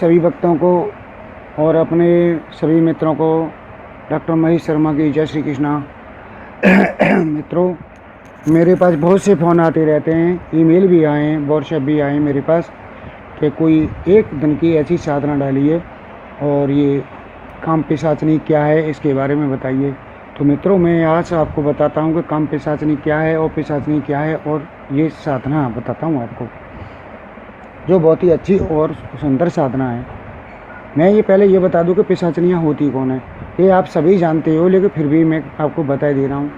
सभी भक्तों को और अपने सभी मित्रों को डॉक्टर महेश शर्मा की जय श्री कृष्णा। मित्रों, मेरे पास बहुत से फ़ोन आते रहते हैं, ईमेल भी आए हैं, व्हाट्सएप भी आए हैं मेरे पास कि कोई एक दिन की ऐसी साधना डालिए और ये काम पिशाचनी क्या है इसके बारे में बताइए। तो मित्रों, मैं आज आपको बताता हूँ कि काम पिशाचनी क्या है और पिशाचनी क्या है, और ये साधना बताता हूँ आपको जो बहुत ही अच्छी और सुंदर साधना है। मैं ये पहले ये बता दूं कि पिशाचनियाँ होती कौन है, ये आप सभी जानते हो, लेकिन फिर भी मैं आपको बता दे रहा हूँ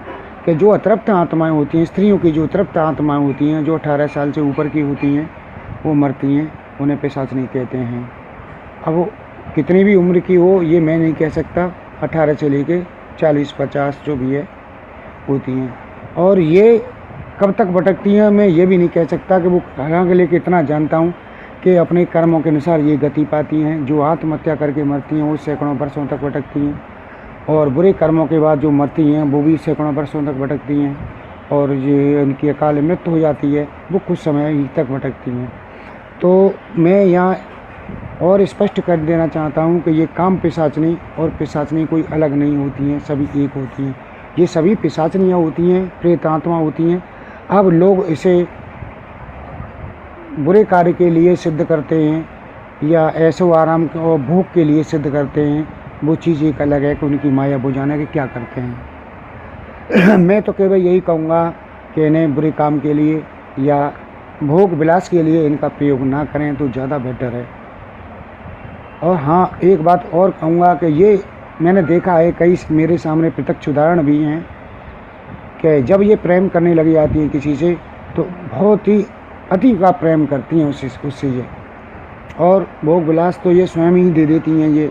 कि जो अतृप्त आत्माएं होती हैं, स्त्रियों की जो अतृप्त आत्माएं होती हैं, जो 18 साल से ऊपर की होती हैं, वो मरती हैं, उन्हें पिशाचनी कहते हैं। अब वो कितनी भी उम्र की हो ये मैं नहीं कह सकता, 18 से लेके 40-50 जो भी है होती हैं। और ये कब तक भटकती हैं मैं ये भी नहीं कह सकता कि वो कहाँ के, लेके इतना जानता हूँ कि अपने कर्मों के अनुसार ये गति पाती हैं। जो आत्महत्या करके मरती हैं वो सैकड़ों वर्षों तक भटकती हैं, और बुरे कर्मों के बाद जो मरती हैं वो भी सैकड़ों वर्षों तक भटकती हैं, और ये उनकी अकाल मृत्यु हो जाती है वो कुछ समय ही तक भटकती हैं। तो मैं यहाँ और स्पष्ट कर देना चाहता हूँ कि ये काम पिशाचनी और पिशाचनी कोई अलग नहीं होती हैं, सभी एक होती हैं। ये सभी पिशाचनियाँ होती हैं, प्रेत आत्मा होती हैं। अब लोग इसे बुरे कार्य के लिए सिद्ध करते हैं या ऐशो आराम और भूख के लिए सिद्ध करते हैं, वो चीज़ एक अलग है कि उनकी माया बुझाने के क्या करते हैं। मैं तो केवल यही कहूँगा कि इन्हें बुरे काम के लिए या भोग विलास के लिए इनका प्रयोग ना करें तो ज़्यादा बेटर है। और हाँ, एक बात और कहूँगा कि ये मैंने देखा है, कई मेरे सामने प्रत्यक्ष उदाहरण भी हैं कि जब ये प्रेम करने लगी जाती है किसी से तो बहुत ही अति का प्रेम करती हैं उससे ये, और भोग विलास तो ये स्वयं ही दे देती हैं ये।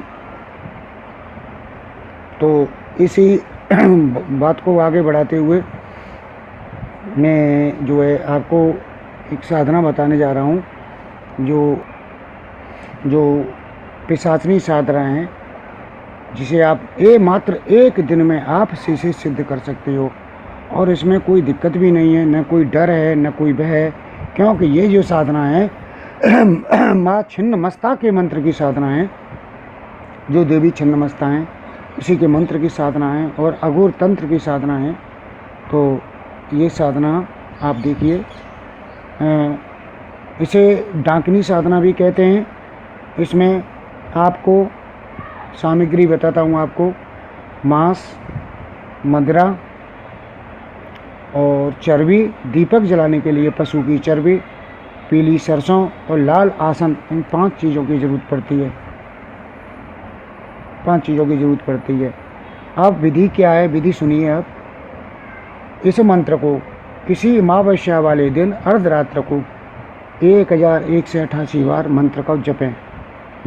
तो इसी बात को आगे बढ़ाते हुए मैं जो है आपको एक साधना बताने जा रहा हूँ जो पिशाचनी साधना है, जिसे आप मात्र एक दिन में आप से सिद्ध कर सकते हो, और इसमें कोई दिक्कत भी नहीं है, न कोई डर है न कोई भय है, क्योंकि ये जो साधना है माँ छिन्नमस्ता के मंत्र की साधना है। जो देवी छिन्नमस्ता हैं उसी के मंत्र की साधना है और अघोर तंत्र की साधना है। तो ये साधना आप देखिए, इसे डाकनी साधना भी कहते हैं। इसमें आपको सामग्री बताता हूँ आपको, मांस, मदिरा और चर्बी, दीपक जलाने के लिए पशु की चर्बी, पीली सरसों और लाल आसन, इन 5 चीज़ों की ज़रूरत पड़ती है। 5 चीज़ों की ज़रूरत पड़ती है। अब विधि क्या है, विधि सुनिए आप। इस मंत्र को किसी अमावस्या वाले दिन अर्धरात्र को 1188 बार मंत्र का जपें।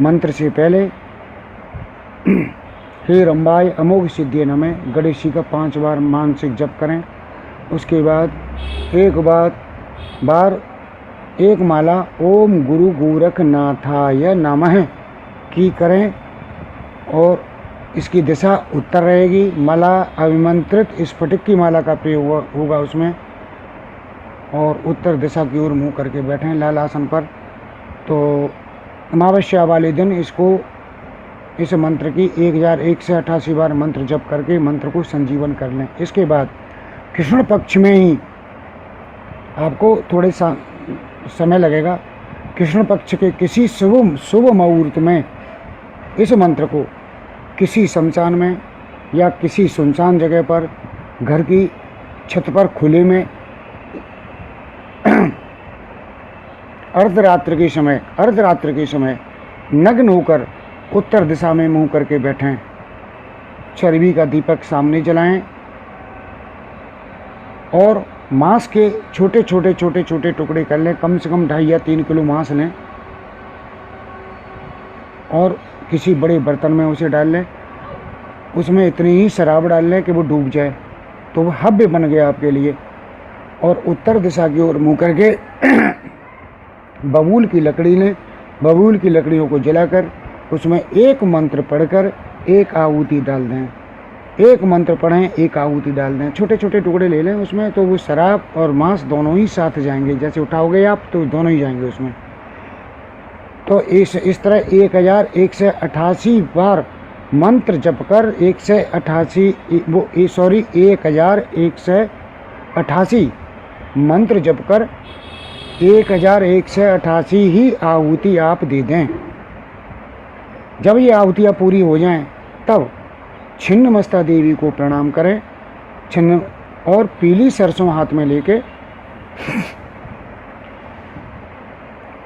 मंत्र से पहले हे रंबाय अमोघ सिद्धि नमः गणेशी का 5 बार मानसिक जप करें। उसके बाद एक माला ओम गुरु गोरखनाथाय नमः की करें, और इसकी दिशा उत्तर रहेगी। माला अभिमंत्रित स्फटिक की माला का प्रयोग होगा उसमें, और उत्तर दिशा की ओर मुँह करके बैठें लाल आसन पर। तो अमावस्या वाले दिन इस मंत्र की 1188 बार मंत्र जप करके मंत्र को संजीवन कर लें। इसके बाद कृष्ण पक्ष में ही आपको थोड़े समय लगेगा। कृष्ण पक्ष के किसी शुभ मुहूर्त में इस मंत्र को किसी शमशान में या किसी सुनसान जगह पर, घर की छत पर खुले में अर्धरात्र के समय नग्न होकर उत्तर दिशा में मुंह करके बैठें। चर्बी का दीपक सामने जलाएं और मांस के छोटे छोटे टुकड़े कर लें। कम से कम 2.5 या 3 किलो मांस लें और किसी बड़े बर्तन में उसे डाल लें। उसमें इतनी ही शराब डाल लें कि वो डूब जाए, तो वो हव्य बन गया आपके लिए। और उत्तर दिशा की ओर मुँह करके बबूल की लकड़ी लें। बबूल की लकड़ियों को जलाकर उसमें एक मंत्र पढ़कर एक आहुति डाल दें। एक मंत्र पढ़ें, एक आहुति डाल दें। छोटे छोटे टुकड़े ले लें उसमें, तो वो शराब और मांस दोनों ही साथ जाएंगे। जैसे उठाओगे आप तो दोनों ही जाएंगे उसमें। तो इस तरह 1188 बार मंत्र जप कर 1188 मंत्र जप कर 1188 ही आहुति आप दे दें। जब ये आहुतियाँ पूरी हो जाएं तब छिन्नमस्ता देवी को प्रणाम करें। छिन्न और पीली सरसों हाथ में लेके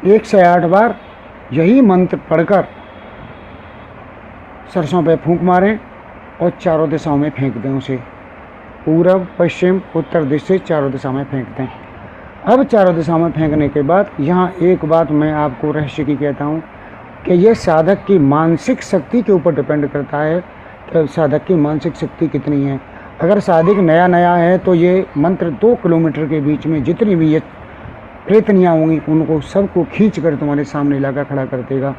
108 बार यही मंत्र पढ़कर सरसों पे फूंक मारें और चारों दिशाओं में फेंक दें उसे। पूरब, पश्चिम, उत्तर दिशा से चारों दिशा में फेंक दें। अब चारों दिशाओं में फेंकने के बाद यहाँ एक बात मैं आपको रहस्य की कहता हूँ कि ये साधक की मानसिक शक्ति के ऊपर डिपेंड करता है कि साधक की मानसिक शक्ति कितनी है। अगर साधक नया नया है तो ये मंत्र 2 किलोमीटर के बीच में जितनी भी ये प्रेतनियाँ होंगी उनको सबको खींच कर तुम्हारे सामने लाकर खड़ा कर देगा।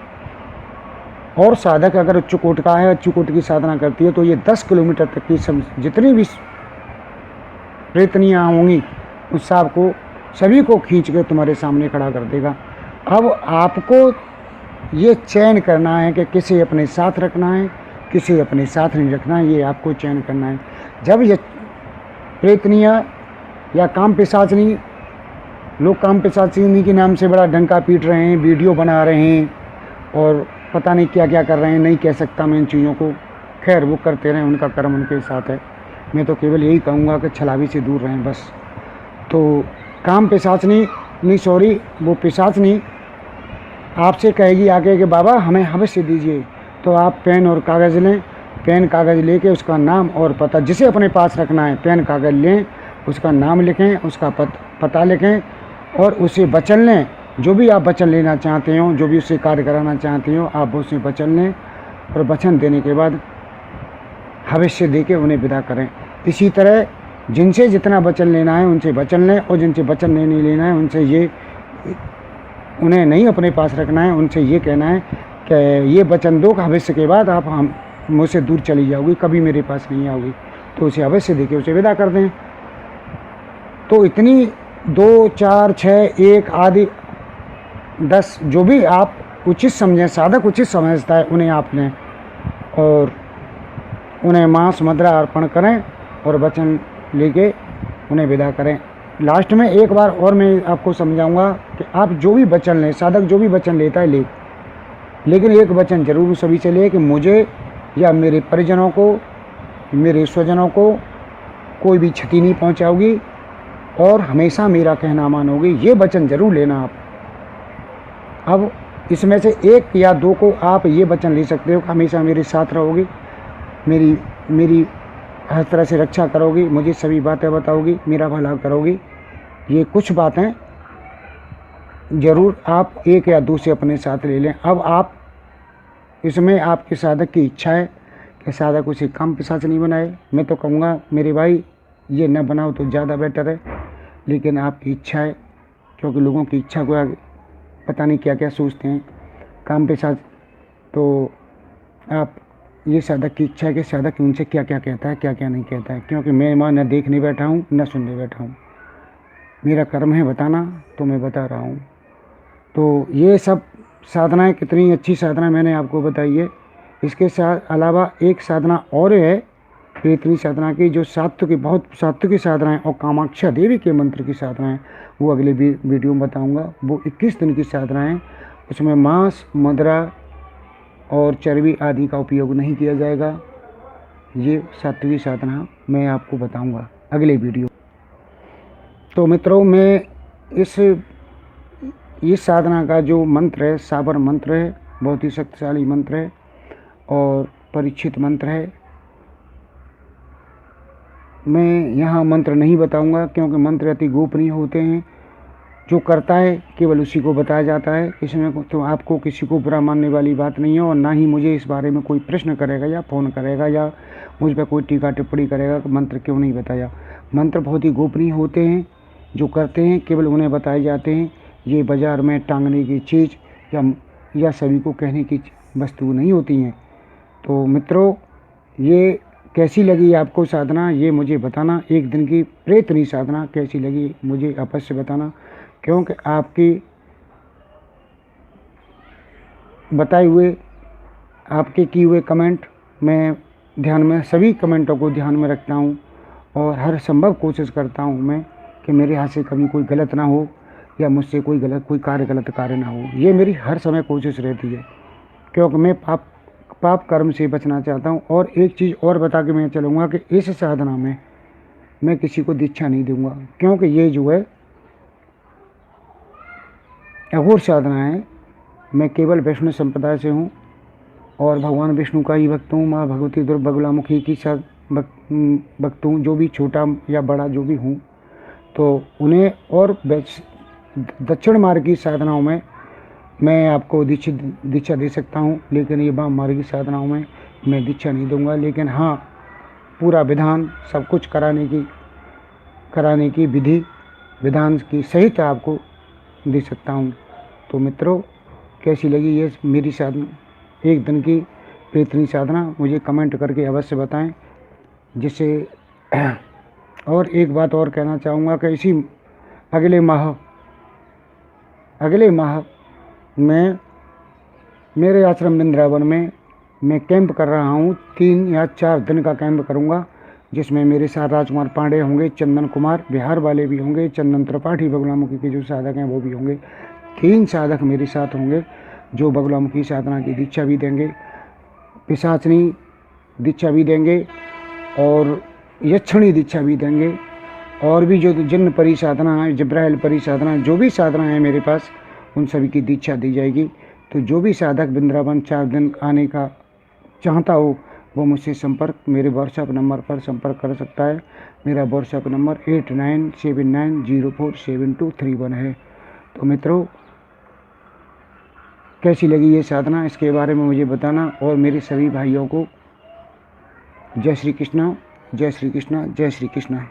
और साधक अगर उच्चकोट का है, उच्चकोट की साधना करती है तो ये 10 किलोमीटर तक की सब जितनी भी प्रेतनियाँ होंगी उस सबको सभी को खींच कर तुम्हारे सामने खड़ा कर देगा। अब आपको ये चयन करना है कि किसे अपने साथ रखना है, किसे अपने साथ नहीं रखना है, ये आपको चयन करना है। जब ये प्रेतनियाँ या काम पिशाचनी, लोग काम पिशाचनी के नाम से बड़ा डंका पीट रहे हैं, वीडियो बना रहे हैं और पता नहीं क्या क्या कर रहे हैं, नहीं कह सकता मैं इन चीज़ों को। खैर वो करते रहें, उनका कर्म उनके साथ है। मैं तो केवल यही कहूँगा कि छलावी से दूर रहें बस। तो काम पिशाचनी नहीं, सॉरी, वो पिशाचनी आपसे कहेगी आके कि बाबा हमें अवश्य दीजिए, तो आप पेन और कागज़ लें। पेन कागज़ लेके उसका नाम और पता जिसे अपने पास रखना है, पेन कागज़ लें, उसका नाम लिखें, उसका पता लिखें और उसे वचन लें। जो भी आप वचन लेना चाहते हो, जो भी उससे कार्य कराना चाहते हो, आप उससे वचन लें और वचन देने के बाद भविष्य दे के उन्हें विदा करें। इसी तरह जिनसे जितना वचन लेना है उनसे वचन लें और जिनसे वचन नहीं लेना है उनसे ये, उन्हें नहीं अपने पास रखना है, उनसे ये कहना है कि ये वचन दो कि भविष्य के बाद आप हम मुझसे दूर चली जाओगी, कभी मेरे पास नहीं आओगी। तो उसे अवश्य देके उसे विदा कर दें। तो इतनी 2, 4, 6, 1 आदि 10 जो भी आप उचित समझें, साधक उचित समझता है उन्हें आप लें और उन्हें मांस मुद्रा अर्पण करें और वचन लेके उन्हें विदा करें। लास्ट में एक बार और मैं आपको समझाऊंगा कि आप जो भी वचन लें, साधक जो भी वचन लेता है ले, लेकिन एक वचन जरूर सभी से ले कि मुझे या मेरे परिजनों को, मेरे स्वजनों को कोई भी क्षति नहीं पहुंचाओगी और हमेशा मेरा कहना मानोगी। ये वचन जरूर लेना आप। अब इसमें से 1 या 2 को आप ये वचन ले सकते हो कि हमेशा मेरे साथ रहोगी, मेरी हर तरह से रक्षा करोगी, मुझे सभी बातें बताओगी, मेरा भला करोगी। ये कुछ बातें ज़रूर आप 1 या 2 से अपने साथ ले लें। अब आप इसमें आपके साधक की इच्छा है कि साधक उसे काम पिशाच नहीं बनाए। मैं तो कहूँगा मेरे भाई ये न बनाओ तो ज़्यादा बेटर है, लेकिन आपकी इच्छा है, क्योंकि लोगों की इच्छा को आगे पता नहीं क्या क्या सोचते हैं काम पिशाच। तो आप ये साधक की इच्छा है कि साधक उनसे क्या क्या कहता है, क्या क्या नहीं कहता है, क्योंकि मैं वहाँ न देखने बैठा हूँ न सुनने बैठा हूँ। मेरा कर्म है बताना, तो मैं बता रहा हूँ। तो ये सब साधनाएं कितनी अच्छी साधना मैंने आपको बताई है। इसके साथ अलावा एक साधना और है प्रेतनी साधना की, जो बहुत सात्विक की साधनाएँ और कामाक्षा देवी के मंत्र की साधनाएँ, वो अगले वीडियो में बताऊँगा। वो 21 दिन की साधनाएँ, उसमें मांस, मुद्रा और चर्बी आदि का उपयोग नहीं किया जाएगा। ये सात्विक साधना मैं आपको बताऊंगा अगले वीडियो। तो मित्रों, मैं इस साधना का जो मंत्र है, साबर मंत्र है, बहुत ही शक्तिशाली मंत्र है और परीक्षित मंत्र है। मैं यहाँ मंत्र नहीं बताऊंगा क्योंकि मंत्र अति गोपनीय होते हैं। जो करता है केवल उसी को बताया जाता है। इसमें तो आपको किसी को बुरा मानने वाली बात नहीं है और ना ही मुझे इस बारे में कोई प्रश्न करेगा या फ़ोन करेगा या मुझ पर कोई टीका टिप्पणी करेगा कि मंत्र क्यों नहीं बताया। मंत्र बहुत ही गोपनीय होते हैं, जो करते हैं केवल उन्हें बताए जाते हैं। ये बाज़ार में टांगने की चीज़ या सभी को कहने की वस्तु नहीं होती हैं। तो मित्रों, ये कैसी लगी आपको साधना, ये मुझे बताना। एक दिन की प्रेतनी साधना कैसी लगी मुझे अवश्य बताना, क्योंकि आपकी बताए हुए आपके किए हुए कमेंट मैं ध्यान में, सभी कमेंटों को ध्यान में रखता हूँ और हर संभव कोशिश करता हूँ मैं कि मेरे हाथ से कभी कोई गलत ना हो या मुझसे कोई गलत कार्य ना हो। ये मेरी हर समय कोशिश रहती है, क्योंकि मैं पाप कर्म से बचना चाहता हूँ। और एक चीज़ और बता के मैं चलूँगा कि इस साधना में मैं किसी को दीक्षा नहीं दूंगा, क्योंकि ये जो है अघोर साधना है। मैं केवल वैष्णव संप्रदाय से हूँ और भगवान विष्णु का ही भक्त हूँ। माँ भगवती दुर्बगुलामुखी की भक्त हूँ। जो भी छोटा या बड़ा जो भी हूँ, तो उन्हें और दक्षिण मार्ग की साधनाओं में मैं आपको दीक्षा दे सकता हूँ, लेकिन ये वाम मार्ग की साधनाओं में मैं दीक्षा नहीं दूंगा। लेकिन हाँ, पूरा विधान सब कुछ कराने की विधि विधान की सहित आपको दे सकता हूँ। तो मित्रों, कैसी लगी ये मेरी साधना, एक दिन की बेहतरीन साधना, मुझे कमेंट करके अवश्य बताएं। जिससे और एक बात और कहना चाहूँगा कि इसी अगले माह में मेरे आश्रम वृंदावन में मैं कैंप कर रहा हूँ। 3 या 4 दिन का कैंप करूँगा, जिसमें मेरे साथ राजकुमार पांडे होंगे, चंदन कुमार बिहार वाले भी होंगे, चंदन त्रिपाठी बगुलामुखी के जो साधक हैं वो भी होंगे। 3 साधक मेरे साथ होंगे जो बगुलामुखी साधना की दीक्षा भी देंगे, पिशाचनी दीक्षा भी देंगे और यक्षिणी दीक्षा भी देंगे। और भी जो जिन्न परी साधना है, जिब्राइल परी साधना, जो भी साधना है मेरे पास, उन सभी की दीक्षा दी जाएगी। तो जो भी साधक वृंदावन 4 दिन आने का चाहता हो, वो मुझसे मेरे व्हाट्सएप नंबर पर संपर्क कर सकता है। मेरा व्हाट्सएप नंबर 8979047231 है। तो मित्रों, कैसी लगी ये साधना, इसके बारे में मुझे बताना। और मेरे सभी भाइयों को जय श्री कृष्णा, जय श्री कृष्णा, जय श्री कृष्णा।